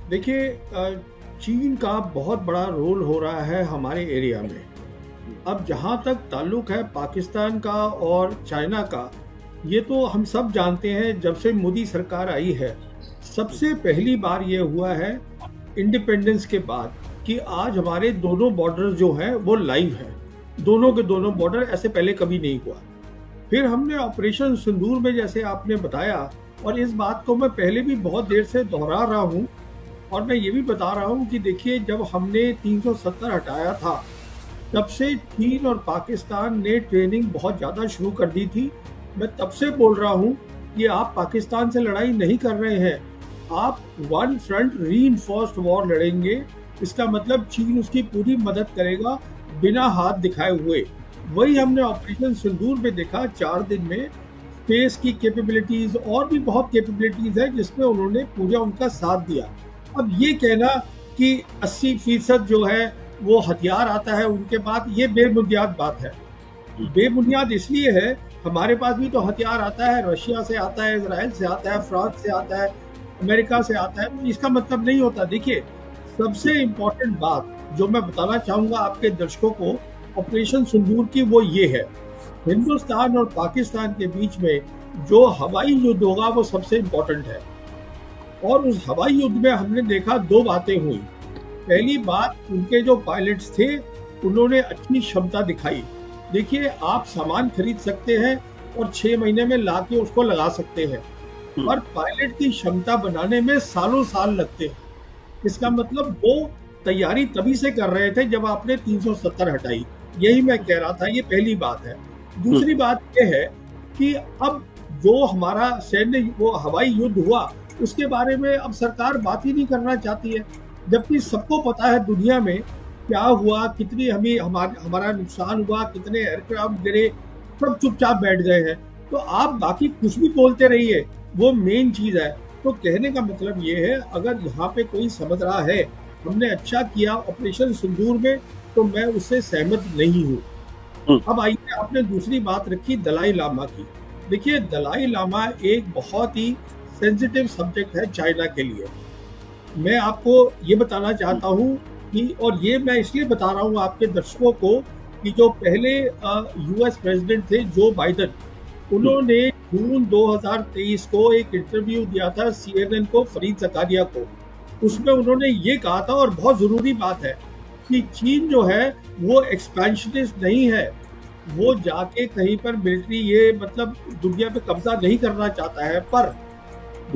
देखिए, चीन का बहुत बड़ा रोल हो रहा है हमारे एरिया में। अब जहाँ तक ताल्लुक है पाकिस्तान का और चाइना का, ये तो हम सब जानते हैं। जब से मोदी सरकार आई है, सबसे पहली बार ये हुआ है इंडिपेंडेंस के बाद कि आज हमारे दोनों बॉर्डर जो हैं वो लाइव हैं। दोनों के दोनों बॉर्डर, ऐसे पहले कभी नहीं हुआ। फिर हमने ऑपरेशन सिंदूर में, जैसे आपने बताया, और इस बात को मैं पहले भी बहुत देर से दोहरा रहा हूँ, और मैं ये भी बता रहा हूँ कि देखिए, जब हमने 370 हटाया था, तब से चीन और पाकिस्तान ने ट्रेनिंग बहुत ज़्यादा शुरू कर दी थी। मैं तब से बोल रहा हूँ कि आप पाकिस्तान से लड़ाई नहीं कर रहे हैं, आप वन फ्रंट रीइंफोर्स्ड वॉर लड़ेंगे। इसका मतलब चीन उसकी पूरी मदद करेगा बिना हाथ दिखाए हुए। वही हमने ऑपरेशन सिंदूर में देखा। 4 दिन में स्पेस की कैपेबिलिटीज और भी बहुत कैपेबिलिटीज है जिसमें उन्होंने पूरा उनका साथ दिया। अब ये कहना कि 80% जो है वो हथियार आता है उनके पास, ये बेबुनियाद बात है। बेबुनियाद इसलिए है, हमारे पास भी तो हथियार आता है, रशिया से आता है, इजराइल से आता है, फ्रांस से आता है, अमेरिका से आता है। इसका मतलब नहीं होता। देखिए, सबसे इम्पोर्टेंट बात जो मैं बताना चाहूंगा आपके दर्शकों को ऑपरेशन सिंदूर की, वो ये है, हिंदुस्तान और पाकिस्तान के बीच में जो हवाई युद्ध होगा वो सबसे इम्पोर्टेंट है। और उस हवाई युद्ध में हमने देखा 2 बातें हुई। पहली बात, उनके जो पायलट्स थे उन्होंने अच्छी क्षमता दिखाई। देखिए, आप सामान खरीद सकते हैं और 6 महीने में ला के उसको लगा सकते हैं, और पायलट की क्षमता बनाने में सालों साल लगते हैं। इसका मतलब वो तैयारी तभी से कर रहे थे जब आपने 370 हटाई। यही मैं कह रहा था, ये पहली बात है। दूसरी बात ये है कि अब जो हमारा सैन्य वो हवाई युद्ध हुआ, उसके बारे में अब सरकार बात ही नहीं करना चाहती है, जबकि सबको पता है दुनिया में क्या हुआ, कितनी हमारा नुकसान हुआ, कितने एयरक्राफ्ट गिरे, सब चुपचाप बैठ गए हैं। तो आप बाकी कुछ भी बोलते रहिए, वो मेन चीज है। तो कहने का मतलब ये है, अगर यहाँ पे कोई समझ रहा है हमने अच्छा किया ऑपरेशन सिंदूर में, तो मैं उससे सहमत नहीं हूँ। अब आइए, आपने दूसरी बात रखी दलाई लामा की। देखिए, दलाई लामा एक बहुत ही सेंसिटिव सब्जेक्ट है चाइना के लिए। मैं आपको ये बताना चाहता हूँ कि, और ये मैं इसलिए बता रहा हूँ आपके दर्शकों को, कि जो पहले यूएस प्रेसिडेंट थे जो बाइडेन, उन्होंने जून 2023 को एक इंटरव्यू दिया था सीएनएन को, फरीद ज़कारिया को। उसमें उन्होंने ये कहा था, और बहुत ज़रूरी बात है, कि चीन जो है वो एक्सपेंशनिस्ट नहीं है। वो जाके कहीं पर मिलिट्री, ये मतलब दुनिया पे कब्जा नहीं करना चाहता है, पर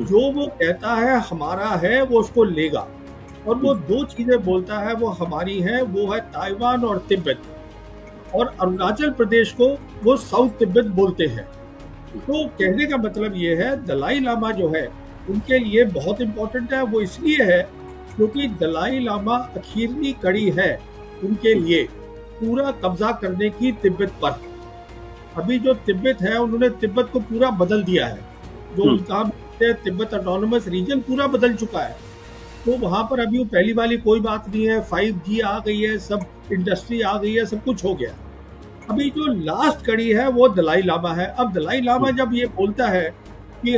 जो वो कहता है हमारा है वो उसको लेगा। और वो 2 चीजें बोलता है वो हमारी हैं, वो है ताइवान और तिब्बत। और अरुणाचल प्रदेश को वो साउथ तिब्बत बोलते हैं। तो कहने का मतलब ये है, दलाई लामा जो है उनके लिए बहुत इम्पोर्टेंट है। वो इसलिए है क्योंकि दलाई लामा आखिरी कड़ी है उनके लिए पूरा कब्जा करने की तिब्बत पर। अभी जो तिब्बत है, उन्होंने तिब्बत को पूरा बदल दिया है। जो उनका तिब्बत ऑटोनोमस रीजन पूरा बदल चुका है। तो वहां पर अभी वो पहली वाली कोई बात नहीं है। 5G आ गई है, सब इंडस्ट्री आ गई है, सब कुछ हो गया। अभी जो लास्ट कड़ी है वो दलाई लामा है। अब दलाई लामा जब ये बोलता है कि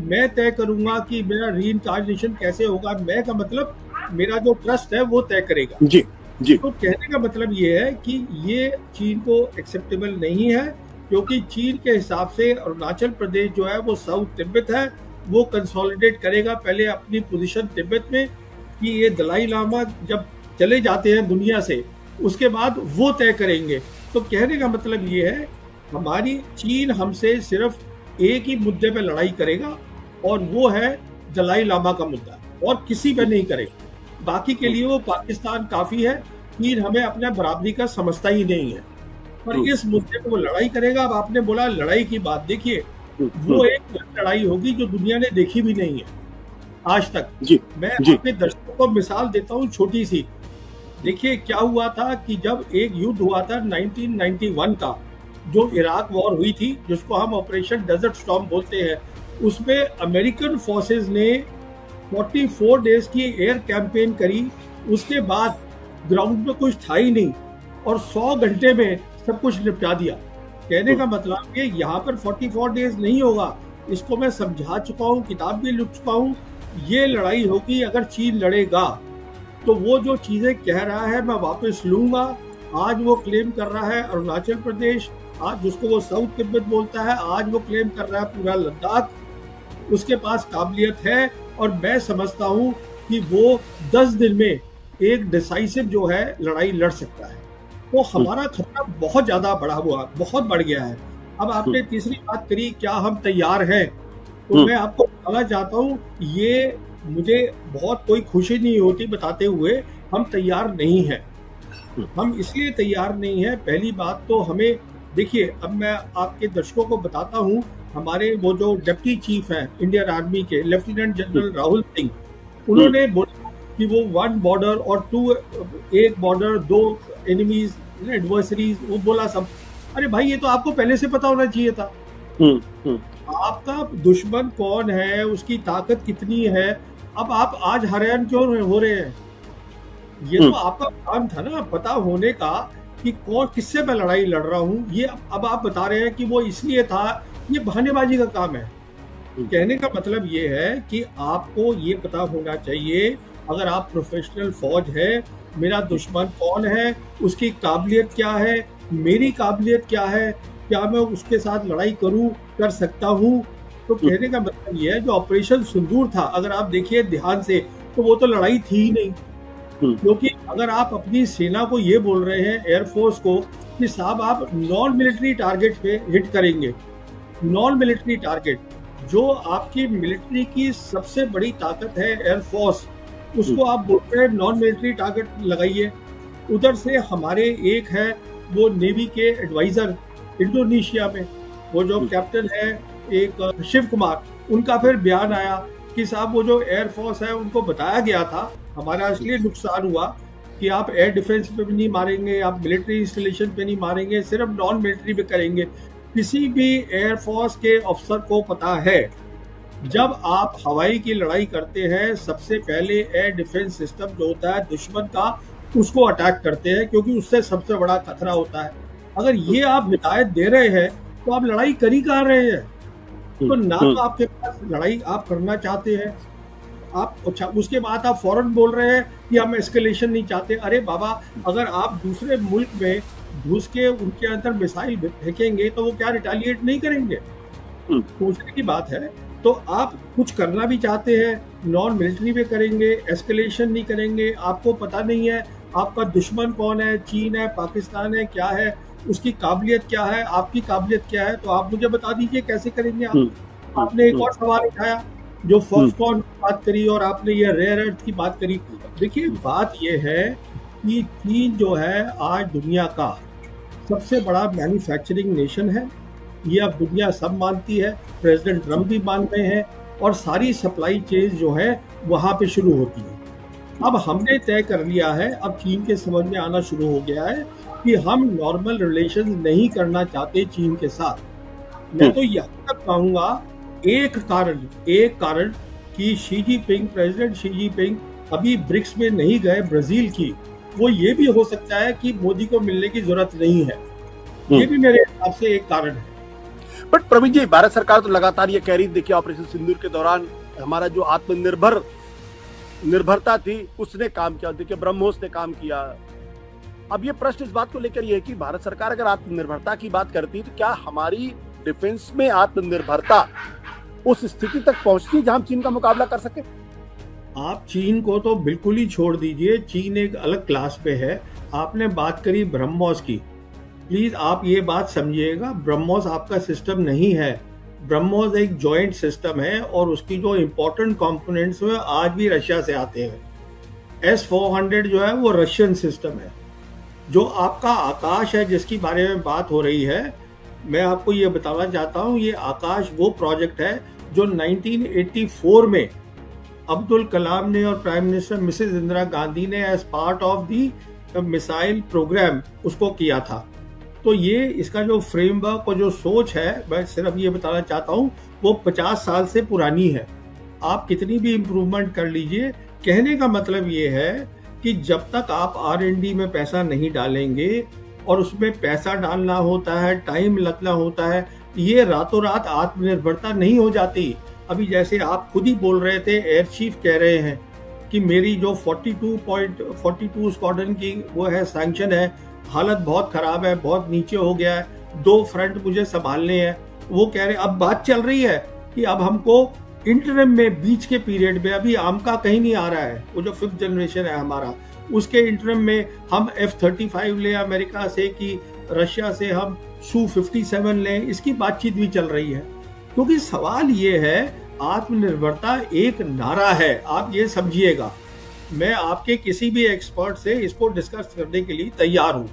मैं तय करूंगा कि मेरा रीइंकार्नेशन कैसे होगा, मैं का मतलब मेरा जो ट्रस्ट है वो तय करेगा। जी जी। तो कहने का मतलब ये है कि ये चीन को एक्सेप्टेबल नहीं है, क्योंकि चीन के हिसाब से अरुणाचल प्रदेश जो है वो साउथ तिब्बत है, वो कंसोलिडेट करेगा पहले अपनी पोजीशन तिब्बत में, कि ये दलाई लामा जब चले जाते हैं दुनिया से, उसके बाद वो तय करेंगे। तो कहने का मतलब ये है, हमारी चीन हमसे सिर्फ एक ही मुद्दे पे लड़ाई करेगा, और वो है दलाई लामा का मुद्दा, और किसी पे नहीं करेगा। बाकी के लिए वो पाकिस्तान काफी है। चीन हमें अपने बराबरी का समझता ही नहीं है, पर इस मुद्दे पे वो लड़ाई करेगा। अब आपने बोला लड़ाई की बात, देखिए वो एक लड़ाई होगी जो दुनिया ने देखी भी नहीं है आज तक। मैं अपने दर्शकों को मिसाल देता हूँ छोटी सी। देखिए, क्या हुआ था कि जब एक युद्ध हुआ था 1991 का, जो इराक वॉर हुई थी, जिसको हम ऑपरेशन डेजर्ट स्टॉर्म बोलते हैं, उसमें अमेरिकन फोर्सेस ने 44 डेज की एयर कैंपेन करी। उसके बाद ग्राउंड में कुछ था ही नहीं, और 100 घंटे में सब कुछ निपटा दिया। कहने का मतलब कि यहाँ पर 44 डेज नहीं होगा। इसको मैं समझा चुका हूँ, किताब भी लिख चुका हूँ ये लड़ाई होगी अगर चीन लड़ेगा। तो वो जो चीजें कह रहा है मैं वापस लूंगा। आज वो क्लेम कर रहा है अरुणाचल प्रदेश, आज जिसको वो साउथ तिब्बत बोलता है, आज वो क्लेम कर रहा है पूरा लद्दाख। उसके पास काबिलियत है और मैं समझता हूं कि वो 10 दिन में एक डिसाइसिव जो है लड़ाई लड़ सकता है। तो हमारा खतरा बहुत ज्यादा बढ़ा हुआ, बहुत बढ़ गया है। अब आपने तीसरी बात करी, क्या हम तैयार हैं? तो मैं आपको बताना चाहता हूँ, ये मुझे बहुत कोई खुशी नहीं होती बताते हुए हम तैयार नहीं हैं। हम इसलिए तैयार नहीं है, पहली बात तो हमें देखिए, अब मैं आपके दर्शकों को बताता हूँ, हमारे वो जो डिप्टी चीफ हैं इंडियन आर्मी के, लेफ्टिनेंट जनरल राहुल सिंह, उन्होंने बोला कि वो 1 बॉर्डर और 2, एक बॉर्डर 2 एनिमीज एडवर्सरीज, वो बोला सब। अरे भाई, ये तो आपको पहले से पता होना चाहिए था। आपका दुश्मन कौन है, उसकी ताकत कितनी है। अब आप आज हैरान क्यों हो रहे हैं? ये तो आपका काम था ना, पता होने का कि कौन किससे मैं लड़ाई लड़ रहा हूँ। ये अब आप बता रहे हैं कि वो इसलिए था, ये बहानेबाजी का काम है। कहने का मतलब ये है कि आपको ये पता होना चाहिए, अगर आप प्रोफेशनल फौज है, मेरा दुश्मन कौन है, उसकी काबिलियत क्या है, मेरी काबिलियत क्या है, क्या मैं उसके साथ लड़ाई कर सकता हूँ। तो कहने का मतलब ये है, जो ऑपरेशन सिंदूर था, अगर आप देखिए ध्यान से, तो वो तो लड़ाई थी ही नहीं। क्योंकि अगर आप अपनी सेना को ये बोल रहे हैं, एयरफोर्स को, कि साहब आप नॉन मिलिट्री टारगेट पे हिट करेंगे, नॉन मिलिट्री टारगेट, जो आपकी मिलिट्री की सबसे बड़ी ताकत है एयरफोर्स, उसको आप बोल रहे हैं नॉन मिलिट्री टारगेट लगाइए। उधर से हमारे एक है वो नेवी के एडवाइजर इंडोनेशिया में, वो जो कैप्टन है एक शिव कुमार, उनका फिर बयान आया कि साहब वो जो एयरफोर्स है उनको बताया गया था, हमारा इसलिए नुकसान हुआ कि आप एयर डिफेंस पे भी नहीं मारेंगे, आप मिलिट्री इंस्टॉलेशन पे नहीं मारेंगे, सिर्फ नॉन मिलिट्री पे करेंगे। किसी भी एयरफोर्स के अफसर को पता है, जब आप हवाई की लड़ाई करते हैं, सबसे पहले एयर डिफेंस सिस्टम जो होता है दुश्मन का, उसको अटैक करते हैं, क्योंकि उससे सबसे बड़ा खतरा होता है। अगर ये आप हिदायत दे रहे हैं तो आप लड़ाई कर ही कहाँ रहे हैं? तो ना तो आपके पास लड़ाई आप करना चाहते हैं, आप अच्छा, उसके बाद आप फौरन बोल रहे हैं कि हम एस्केलेशन नहीं चाहते। अरे बाबा, अगर आप दूसरे मुल्क में घुस के उनके अंदर मिसाइल फेंकेंगे तो वो क्या रिटेलिएट नहीं करेंगे? सोचने की बात है। तो आप कुछ करना भी चाहते हैं, नॉन मिलिट्री में करेंगे, एस्केलेशन नहीं करेंगे। आपको पता नहीं है आपका दुश्मन कौन है, चीन है, पाकिस्तान है, क्या है, उसकी काबिलियत क्या है, आपकी काबिलियत क्या है, तो आप मुझे बता दीजिए कैसे करेंगे आप। आपने एक और सवाल उठाया, जो फॉक्सकॉन की बात करी, और आपने ये रेयर अर्थ की बात करी। देखिए, बात ये है कि चीन जो है आज दुनिया का सबसे बड़ा मैन्युफैक्चरिंग नेशन है, ये अब दुनिया सब मानती है, प्रेसिडेंट ट्रम्प भी मान रहे हैं, और सारी सप्लाई चेन जो है वहाँ पे शुरू होती है। अब हमने तय कर लिया है, अब चीन के समझ में आना शुरू हो गया है कि हम नॉर्मल रिलेशन नहीं करना चाहते चीन के साथ। मैं तो यहाँ तक कहूँगा, एक कारण कि Xi Jinping, president Xi Jinping अभी ब्रिक्स में नहीं गए ब्राजील की, वो ये भी हो सकता है कि मोदी को मिलने की जरूरत नहीं है। ये भी मेरे हिसाब से एक कारण है। बट प्रवीण जी, भारत सरकार तो लगातार ये कह रही, देखिए ऑपरेशन सिंदूर के दौरान हमारा जो निर्भरता थी उसने काम किया, देखिए ब्रह्मोस ने काम किया। अब ये प्रश्न इस बात को लेकर ये है कि भारत सरकार अगर आत्मनिर्भरता की बात करती है, तो क्या हमारी डिफेंस में आत्मनिर्भरता उस स्थिति तक पहुंचती है जहां चीन का मुकाबला कर सके? आप चीन को तो बिल्कुल ही छोड़ दीजिए, चीन एक अलग क्लास पे है। आपने बात करी ब्रह्मोस की, प्लीज आप ये बात समझिएगा, ब्रह्मोस आपका सिस्टम नहीं है। ब्रह्मोस एक जॉइंट सिस्टम है, और उसकी जो इम्पोर्टेंट कंपोनेंट्स हैं आज भी रशिया से आते हैं। S-400 जो है वो रशियन सिस्टम है। जो आपका आकाश है जिसकी बारे में बात हो रही है, मैं आपको ये बताना चाहता हूँ, ये आकाश वो प्रोजेक्ट है जो 1984 में अब्दुल कलाम ने और prime minister Mrs Indira Gandhi ने as part of the missile programme उसको किया था। तो ये इसका जो फ्रेमवर्क और जो सोच है, मैं सिर्फ ये बताना चाहता हूँ, वो 50 साल से पुरानी है। आप कितनी भी इम्प्रूवमेंट कर लीजिए, कहने का मतलब ये है कि जब तक आप R&D में पैसा नहीं डालेंगे, और उसमें पैसा डालना होता है, टाइम लगना होता है, ये रातों रात आत्मनिर्भरता नहीं हो जाती। अभी जैसे आप खुद ही बोल रहे थे, एयर चीफ कह रहे हैं कि मेरी जो 42 स्क्वाड्रन की वो है सैंक्शन है, हालत बहुत खराब है, बहुत नीचे हो गया है, 2 फ्रंट मुझे संभालने हैं। वो कह रहे, अब बात चल रही है कि अब हमको इंटरम में, बीच के पीरियड में, अभी आमका कहीं नहीं आ रहा है, वो जो 5th जनरेशन है हमारा, उसके इंटरम में हम F-35 लें अमेरिका से कि रशिया से हम Su-57 लें, इसकी बातचीत भी चल रही है। क्योंकि सवाल ये है, आत्मनिर्भरता एक नारा है, आप ये समझिएगा। मैं आपके किसी भी एक्सपर्ट से इसको डिस्कस करने के लिए तैयार हूँ।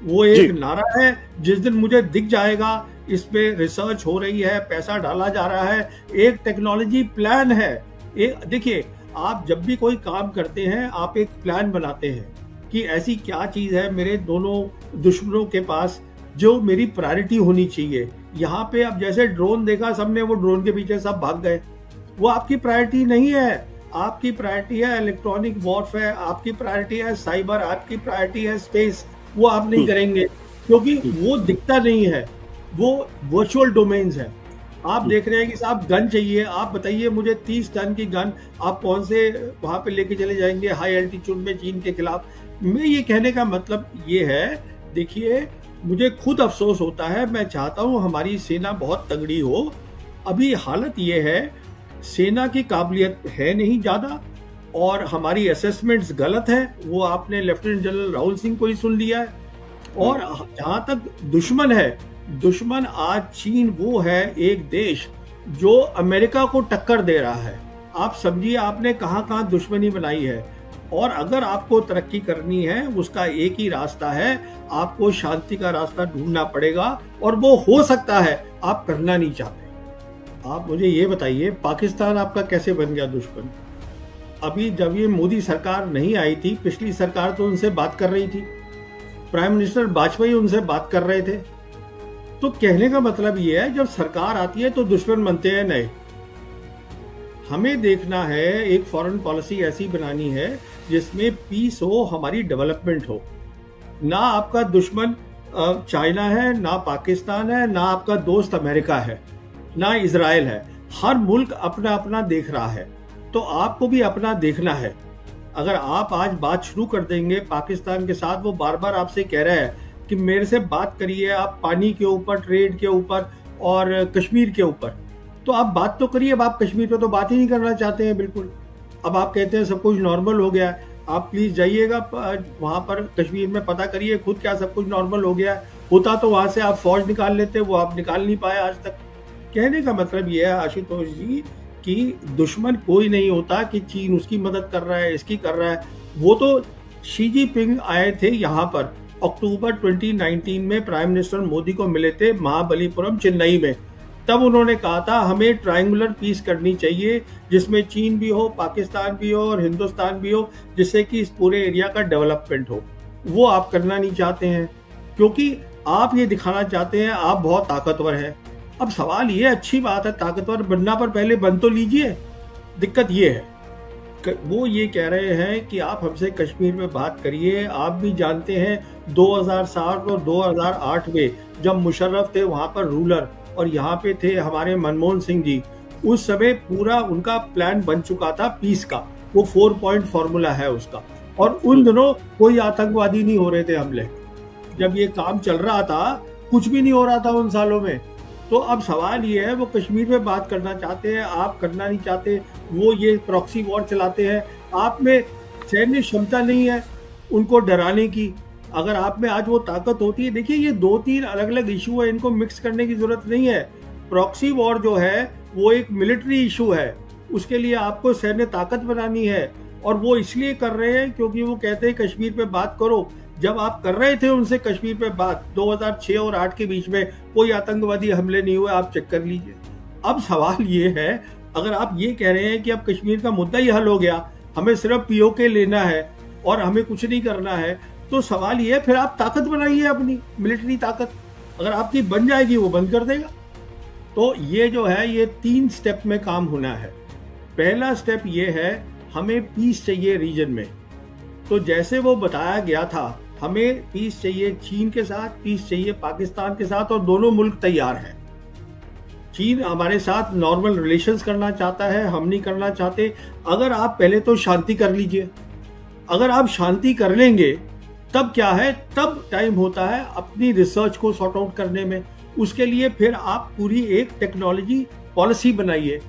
वो एक नारा है, जिस दिन मुझे दिख जाएगा इस पे रिसर्च हो रही है, पैसा डाला जा रहा है, एक टेक्नोलॉजी प्लान है। देखिए, आप जब भी कोई काम करते हैं, आप एक प्लान बनाते हैं कि ऐसी क्या चीज़ है मेरे दोनों दुश्मनों के पास जो मेरी प्रायोरिटी होनी चाहिए। यहाँ पे अब जैसे ड्रोन देखा सबने, वो ड्रोन के पीछे सब भाग गए, वो आपकी प्रायोरिटी नहीं है। आपकी प्रायोरिटी है इलेक्ट्रॉनिक वॉरफेयर, आपकी प्रायोरिटी है साइबर, आपकी प्रायोरिटी है स्पेस। वो आप नहीं करेंगे क्योंकि वो दिखता नहीं है, वो वर्चुअल डोमेन्स है। आप देख रहे हैं कि साहब गन चाहिए, आप बताइए मुझे 30 टन की गन आप कौन से वहां पे लेके चले जाएंगे हाई एल्टीट्यूड में चीन के खिलाफ। मैं ये कहने का मतलब ये है, देखिए मुझे खुद अफसोस होता है, मैं चाहता हूँ हमारी सेना बहुत तगड़ी हो। अभी हालत ये है, सेना की काबिलियत है नहीं ज़्यादा और हमारी असेसमेंट्स गलत है। वो आपने लेफ्टिनेंट जनरल राहुल सिंह को ही सुन लिया है। और जहाँ तक दुश्मन है, दुश्मन आज चीन वो है एक देश जो अमेरिका को टक्कर दे रहा है। आप समझिए आपने कहाँ कहाँ दुश्मनी बनाई है। और अगर आपको तरक्की करनी है, उसका एक ही रास्ता है, आपको शांति का रास्ता ढूंढना पड़ेगा और वो हो सकता है, आप करना नहीं चाहते। आप मुझे ये बताइए, पाकिस्तान आपका कैसे बन गया दुश्मन? अभी जब ये मोदी सरकार नहीं आई थी, पिछली सरकार तो उनसे बात कर रही थी, प्राइम मिनिस्टर वाजपेयी उनसे बात कर रहे थे। तो कहने का मतलब ये है, जब सरकार आती है तो दुश्मन बनते हैं नए। हमें देखना है, एक फॉरेन पॉलिसी ऐसी बनानी है जिसमें पीस हो, हमारी डेवलपमेंट हो। ना आपका दुश्मन चाइना है, ना पाकिस्तान है, ना आपका दोस्त अमेरिका है, ना इजराइल है। हर मुल्क अपना अपना देख रहा है, तो आपको भी अपना देखना है। अगर आप आज बात शुरू कर देंगे पाकिस्तान के साथ, वो बार बार आपसे कह रहा है कि मेरे से बात करिए, आप पानी के ऊपर, ट्रेड के ऊपर और कश्मीर के ऊपर, तो आप बात तो करिए। अब आप कश्मीर पे तो बात ही नहीं करना चाहते हैं बिल्कुल। अब आप कहते हैं सब कुछ नॉर्मल हो गया है। आप प्लीज जाइएगा वहां पर कश्मीर में, पता करिए खुद क्या सब कुछ नॉर्मल हो गया है। होता तो वहां से आप फौज निकाल लेते, वो आप निकाल नहीं पाए आज तक। कहने का मतलब ये है आशुतोष जी कि दुश्मन कोई नहीं होता कि चीन उसकी मदद कर रहा है, इसकी कर रहा है। वो तो शी जिनपिंग आए थे यहाँ पर अक्टूबर 2019 में, प्राइम मिनिस्टर मोदी को मिले थे महाबलीपुरम चेन्नई में। तब उन्होंने कहा था हमें ट्रायंगुलर पीस करनी चाहिए जिसमें चीन भी हो, पाकिस्तान भी हो और हिंदुस्तान भी हो, जिससे कि इस पूरे एरिया का डेवलपमेंट हो। वो आप करना नहीं चाहते हैं क्योंकि आप ये दिखाना चाहते हैं आप बहुत ताकतवर हैं। अब सवाल ये, अच्छी बात है ताकतवर बनना, पर पहले बन तो लीजिए। दिक्कत ये है, वो ये कह रहे हैं कि आप हमसे कश्मीर में बात करिए। आप भी जानते हैं 2007 और 2008 में जब मुशर्रफ थे वहां पर रूलर और यहाँ पे थे हमारे मनमोहन सिंह जी, उस समय पूरा उनका प्लान बन चुका था पीस का। वो 4 पॉइंट फॉर्मूला है उसका। और उन दिनों कोई आतंकवादी नहीं हो रहे थे हमले। जब ये काम चल रहा था कुछ भी नहीं हो रहा था उन सालों में। तो अब सवाल ये है, वो कश्मीर में बात करना चाहते हैं, आप करना नहीं चाहते। वो ये प्रॉक्सी वॉर चलाते हैं। आप में सैन्य क्षमता नहीं है उनको डराने की। अगर आप में आज वो ताकत होती है, देखिए ये 2-3 अलग अलग इशू है, इनको मिक्स करने की जरूरत नहीं है। प्रॉक्सी वॉर जो है वो एक मिलिट्री इशू है, उसके लिए आपको सैन्य ताकत बनानी है। और वो इसलिए कर रहे हैं क्योंकि वो कहते हैं कश्मीर पे बात करो। जब आप कर रहे थे उनसे कश्मीर पे बात 2006 और 2008 के बीच में, कोई आतंकवादी हमले नहीं हुए, आप चेक कर लीजिए। अब सवाल ये है, अगर आप ये कह रहे हैं कि अब कश्मीर का मुद्दा ही हल हो गया, हमें सिर्फ पीओके लेना है और हमें कुछ नहीं करना है, तो सवाल ये है फिर आप ताकत बनाइए अपनी मिलिट्री ताकत। अगर आपकी बन जाएगी वो बंद कर देगा। तो ये जो है ये 3 स्टेप में काम होना है। पहला स्टेप ये है, हमें पीस चाहिए रीजन में। तो जैसे वो बताया गया था, हमें पीस चाहिए चीन के साथ, पीस चाहिए पाकिस्तान के साथ, और दोनों मुल्क तैयार हैं। चीन हमारे साथ नॉर्मल रिलेशंस करना चाहता है, हम नहीं करना चाहते। अगर आप पहले तो शांति कर लीजिए, अगर आप शांति कर लेंगे तब क्या है, तब टाइम होता है अपनी रिसर्च को सॉर्ट आउट करने में। उसके लिए फिर आप पूरी एक टेक्नोलॉजी पॉलिसी बनाइए।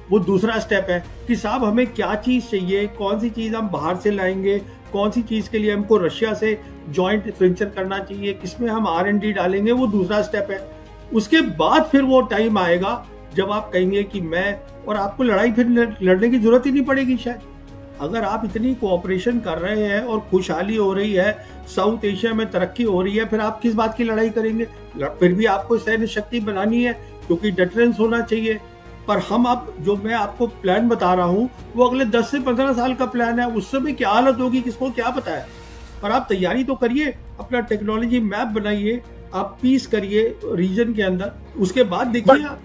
वो दूसरा स्टेप है कि साहब हमें क्या चीज़ चाहिए, कौन सी चीज़ हम बाहर से लाएंगे, कौन सी चीज़ के लिए हमको रशिया से जॉइंट वेंचर करना चाहिए, किसमें हम R&D डालेंगे, वो दूसरा स्टेप है। उसके बाद फिर वो टाइम आएगा जब आप कहेंगे कि मैं, और आपको लड़ाई फिर लड़ने की जरूरत ही नहीं पड़ेगी शायद। अगर आप इतनी कोऑपरेशन कर रहे हैं और खुशहाली हो रही है, साउथ एशिया में तरक्की हो रही है, फिर आप किस बात की लड़ाई करेंगे? फिर भी आपको सैन्य शक्ति बनानी है क्योंकि डिफरेंस होना चाहिए। पर हम अब जो मैं आपको प्लान बता रहा हूँ वो अगले 10 से 15 साल का प्लान है। उस समय क्या हालत होगी किसको क्या पता है। पर आप तैयारी तो करिए, अपना टेक्नोलॉजी मैप बनाइए, आप पीस करिए रीजन के अंदर। उसके बाद देखिए, आप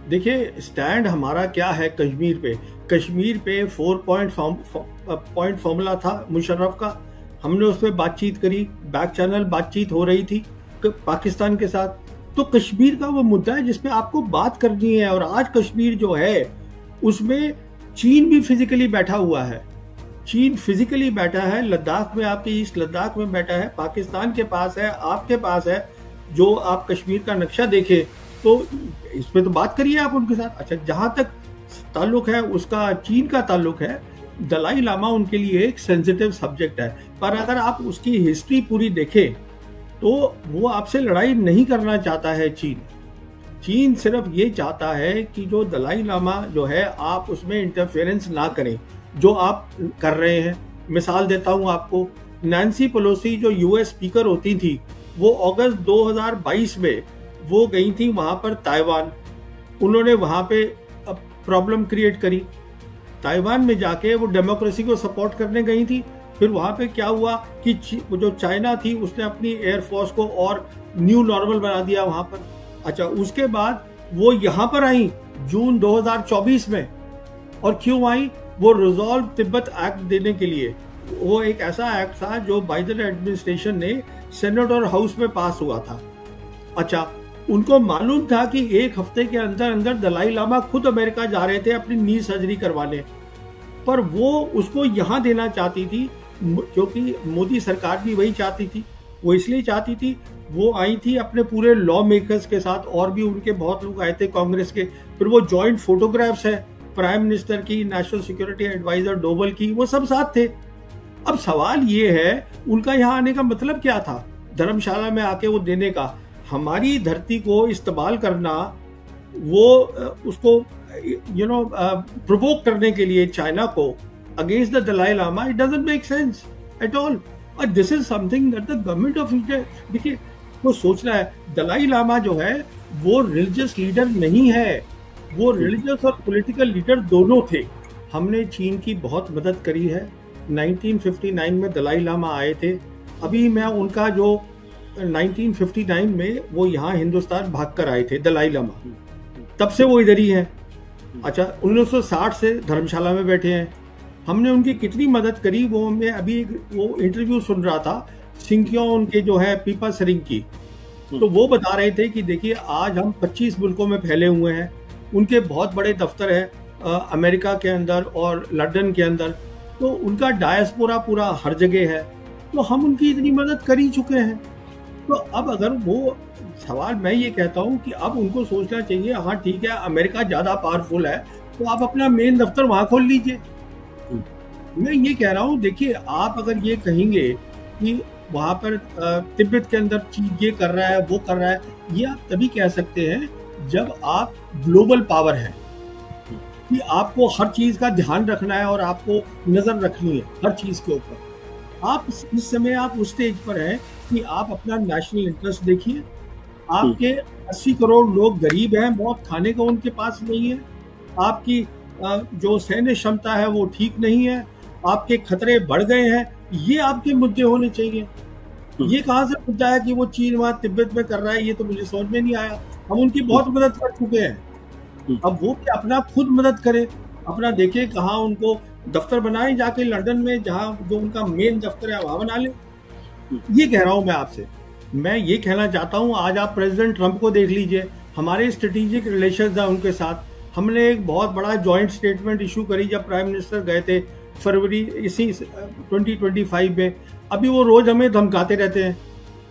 देखिए स्टैंड हमारा क्या है कश्मीर पे। कश्मीर पे 4 पॉइंट फॉर्मूला था मुशर्रफ का, हमने उस पर बातचीत करी, बैक चैनल बातचीत हो रही थी पाकिस्तान के साथ। तो कश्मीर का वो मुद्दा है जिसमें आपको बात करनी है। और आज कश्मीर जो है उसमें चीन भी फिजिकली बैठा हुआ है, चीन फिजिकली बैठा है लद्दाख में, आपके ईस्ट लद्दाख में बैठा है, पाकिस्तान के पास है, आपके पास है। जो आप कश्मीर का नक्शा देखें तो इस पे तो बात करिए आप उनके साथ। अच्छा, जहां तक ताल्लुक है उसका, चीन का ताल्लुक है, दलाई लामा उनके लिए एक सेंसिटिव सब्जेक्ट है। पर अगर आप उसकी हिस्ट्री पूरी देखें तो वो आपसे लड़ाई नहीं करना चाहता है। चीन सिर्फ ये चाहता है कि जो दलाई लामा जो है आप उसमें इंटरफेरेंस ना करें, जो आप कर रहे हैं। मिसाल देता हूं आपको, नैन्सी पेलोसी जो यूएस स्पीकर होती थी, वो अगस्त 2022 में वो गई थी वहां पर ताइवान। उन्होंने वहां पे प्रॉब्लम क्रिएट करी। ताइवान में जाके वो डेमोक्रेसी को सपोर्ट करने गई थी। फिर वहां पे क्या हुआ कि जो चाइना थी उसने अपनी एयरफोर्स को और न्यू नॉर्मल बना दिया वहां पर। अच्छा, उसके बाद वो यहाँ पर आई जून 2024 में। और क्यों आई? वो रिजॉल्व तिब्बत एक्ट देने के लिए। वो एक ऐसा एक्ट था जो बाइडेन एडमिनिस्ट्रेशन ने सेनेट और हाउस में पास हुआ था। अच्छा, उनको मालूम था कि एक हफ्ते के अंदर अंदर दलाई लामा खुद अमेरिका जा रहे थे अपनी नी सर्जरी करवाने, पर वो उसको यहाँ देना चाहती थी क्योंकि मोदी सरकार भी वही चाहती थी। वो इसलिए चाहती थी, वो आई थी अपने पूरे लॉ मेकर्स के साथ, और भी उनके बहुत लोग आए थे कांग्रेस के। फिर वो जॉइंट फोटोग्राफ्स है प्राइम मिनिस्टर की, नेशनल सिक्योरिटी एडवाइजर डोवल की, वो सब साथ थे। अब सवाल ये है उनका यहाँ आने का मतलब क्या था, धर्मशाला में आके वो देने का। हमारी धरती को इस्तेमाल करना, वो उसको प्रोवोक करने के लिए चाइना को against the Dalai Lama, it doesn't make sense at all. और this is something that the government of India, देखिए वो सोचना है, दलाई लामा जो है वो रिलीजियस लीडर नहीं है, वो रिलीजियस और पॉलिटिकल लीडर दोनों थे। हमने चीन की बहुत मदद करी है। 1959 में दलाई लामा आए थे। अभी मैं उनका जो 1959 में वो यहाँ हिंदुस्तान भागकर आए थे दलाई लामा, तब से वो इधर ही हैं। अच्छा, 1960 से धर्मशाला में बैठे हैं। हमने उनकी कितनी मदद करी, वो मैं अभी वो इंटरव्यू सुन रहा था सिंकियों उनके जो है पीपा सरिंग की, तो वो बता रहे थे कि देखिए आज हम 25 मुल्कों में फैले हुए हैं। उनके बहुत बड़े दफ्तर है अमेरिका के अंदर और लंदन के अंदर, तो उनका डायस्पोरा पूरा हर जगह है। तो हम उनकी इतनी मदद कर ही चुके हैं। तो अब अगर वो सवाल, मैं ये कहता हूँ कि अब उनको सोचना चाहिए, हाँ ठीक है अमेरिका ज़्यादा पावरफुल है तो आप अपना मेन दफ्तर वहाँ खोल लीजिए। मैं ये कह रहा हूँ, देखिए आप अगर ये कहेंगे कि वहाँ पर तिब्बत के अंदर चीज ये कर रहा है वो कर रहा है, ये आप तभी कह सकते हैं जब आप ग्लोबल पावर है, कि आपको हर चीज का ध्यान रखना है और आपको नजर रखनी है हर चीज के ऊपर। आप इस समय आप उस स्टेज पर हैं कि आप अपना नेशनल इंटरेस्ट देखिए। आपके 80 करोड़ लोग गरीब हैं, बहुत खाने को उनके पास नहीं है। आपकी जो सैन्य क्षमता है वो ठीक नहीं है, आपके खतरे बढ़ गए हैं। ये आपके मुद्दे होने चाहिए। ये कहाँ से मुद्दा है कि वो चीन वहां तिब्बत में कर रहा है, ये तो मुझे समझ में नहीं आया। हम उनकी बहुत मदद कर चुके हैं, अब वो क्या अपना खुद मदद करे, अपना देखे कहाँ उनको दफ्तर बनाए जाके लंदन में, जहाँ जो उनका मेन दफ्तर है वहां बना ले। ये कह रहा हूं मैं आपसे। मैं ये कहना चाहता हूं, आज आप प्रेसिडेंट ट्रंप को देख लीजिए, हमारे स्ट्रेटेजिक रिलेशंस हैं उनके साथ। हमने एक बहुत बड़ा जॉइंट स्टेटमेंट इशू करी जब प्राइम मिनिस्टर गए थे फरवरी इसी 2025 में। अभी वो रोज हमें धमकाते रहते हैं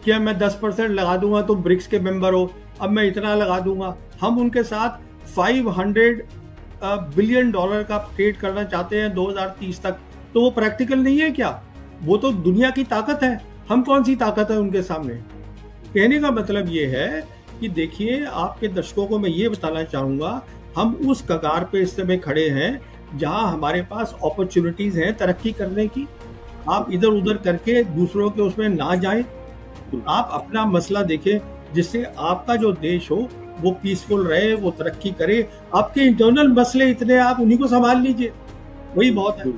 कि मैं 10% लगा दूंगा, तुम ब्रिक्स के मेंबर हो, अब मैं इतना लगा दूंगा। हम उनके साथ 500 बिलियन डॉलर का ट्रेड करना चाहते हैं 2030 तक। तो वो प्रैक्टिकल नहीं है क्या? वो तो दुनिया की ताकत है, हम कौन सी ताकत है उनके सामने? कहने का मतलब ये है कि देखिए, आपके दर्शकों को मैं ये बताना चाहूंगा, हम उस कगार पे इस समय खड़े हैं जहां हमारे पास अपॉर्चुनिटीज हैं तरक्की करने की। आप इधर उधर करके दूसरों के उसमें ना जाएं, आप अपना मसला देखें जिससे आपका जो देश हो वो पीसफुल रहे, वो तरक्की करे। आपके इंटरनल मसले इतने, आप उन्हीं को संभाल लीजिए, वही बहुत है।